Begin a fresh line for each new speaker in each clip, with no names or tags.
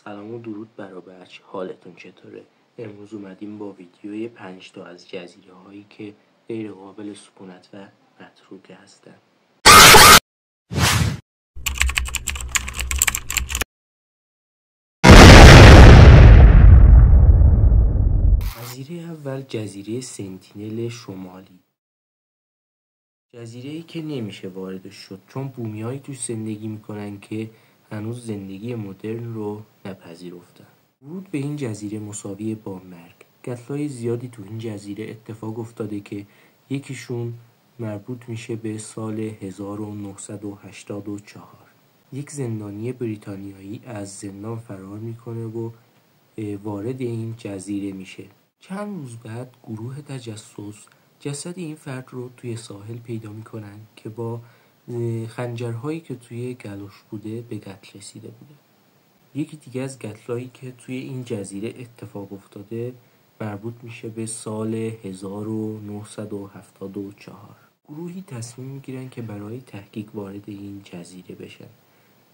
سلام و درود برا بچه، حالتون چطوره؟ امروز اومدیم با ویدیوی 5 تا از جزیره هایی که غیر قابل سکونت و متروکه هستن. جزیره اول جزیره سنتینل شمالی. جزیره‌ای که نمیشه واردش شد چون بومیایی توش زندگی میکنن که هنوز زندگی مدرن رو نپذیرفتن. ورود به این جزیره مساوی با مرگ. قتل‌های زیادی تو این جزیره اتفاق افتاده که یکیشون مربوط میشه به سال 1984. یک زندانی بریتانیایی از زندان فرار میکنه و وارد این جزیره میشه. چند روز بعد گروه تجسس جسد این فرد رو توی ساحل پیدا میکنن که با خنجرهایی که توی گلوش بوده به قتل رسیده بوده. یکی دیگه از قتلایی که توی این جزیره اتفاق افتاده مربوط میشه به سال 1974. گروهی تصمیم میگیرن که برای تحقیق وارد این جزیره بشن،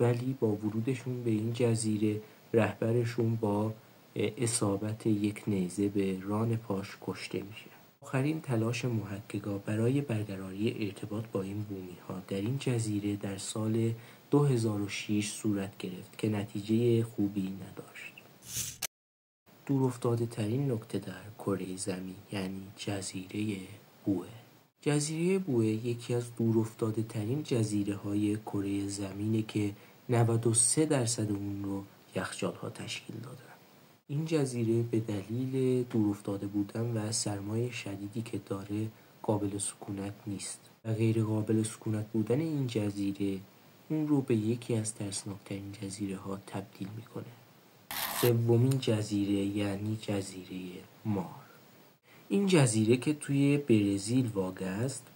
ولی با ورودشون به این جزیره رهبرشون با اصابت یک نیزه به ران پاش کشته میشه. آخرین تلاش محققا برای برقراری ارتباط با این بومی ها در این جزیره در سال 2006 صورت گرفت که نتیجه خوبی نداشت. دورافتاده ترین نقطه در کره زمین یعنی جزیره بوئه. جزیره بوئه یکی از دورافتاده ترین جزیره های کره زمینه که 93% اون رو یخچال ها تشکیل دادن. این جزیره به دلیل دورافتاده بودن و سرمای شدیدی که داره قابل سکونت نیست و غیر قابل سکونت بودن این جزیره اون رو به یکی از ترسناکترین جزیره ها تبدیل میکنه. سومین جزیره یعنی جزیره مار. این جزیره که توی برزیل واقع است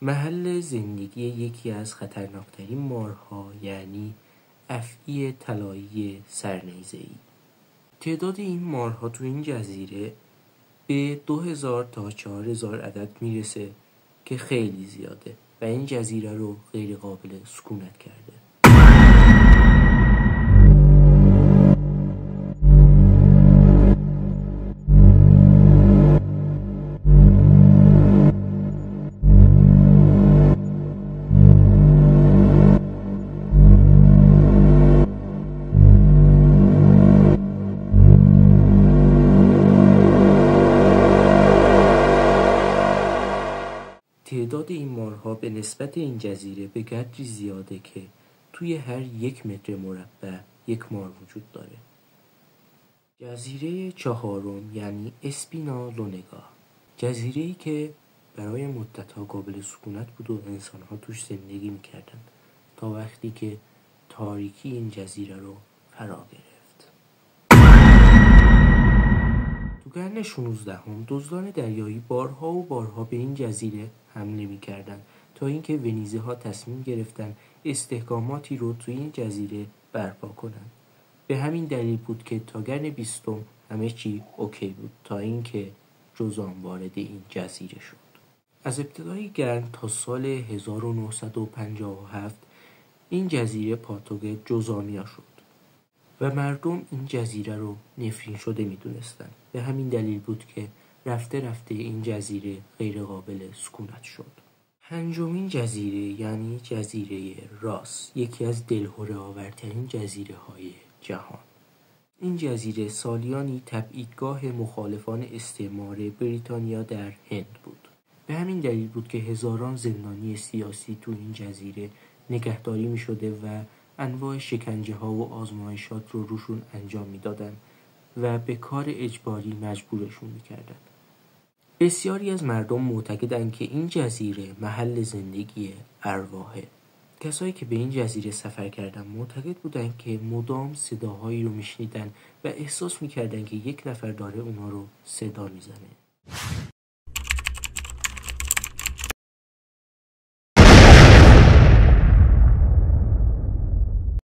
محل زندگی یکی از خطرناکترین مارها یعنی افعی طلایی سرنیزه‌ای. تعداد این مارها تو این جزیره به 2000 تا 4000 عدد میرسه که خیلی زیاده و این جزیره رو غیر قابل سکونت کرده. تعداد این مارها به نسبت این جزیره به قدری زیاده که توی هر 1 متر مربع یک مار وجود داره. جزیره چهارم یعنی اسپینا لونگا. جزیره‌ای که برای مدت‌ها قابل سکونت بود و انسان‌ها توش زندگی می‌کردن تا وقتی که تاریکی این جزیره رو فرا گرفت. تو قرن 16 دزدان دریایی بارها به این جزیره حمله می‌کردن تا اینکه ونیزی‌ها تصمیم گرفتن استحکاماتی رو توی این جزیره برپا کنن. به همین دلیل بود که تا قرن 20 همه چی اوکی بود تا اینکه جذام وارد این جزیره شد. از ابتدای قرن تا سال 1957 این جزیره پاتوق جذامیا شد و مردم این جزیره رو نفرین شده میدونستن. به همین دلیل بود که رفته این جزیره غیر قابل سکونت شد. پنجمین جزیره یعنی جزیره راس، یکی از دلهره آورترین جزیره های جهان. این جزیره سالیانی تبعیدگاه مخالفان استعمار بریتانیا در هند بود. به همین دلیل بود که هزاران زندانی سیاسی تو این جزیره نگهداری می شده و انواع شکنجه ها و آزمایشات رو روشون انجام می دادن و به کار اجباری مجبورشون می کردن. بسیاری از مردم معتقدند که این جزیره محل زندگی ارواحه. کسایی که به این جزیره سفر کردن معتقد بودن که مدام صداهایی رو میشنیدن و احساس میکردن که یک نفر داره اونا رو صدا میزنه.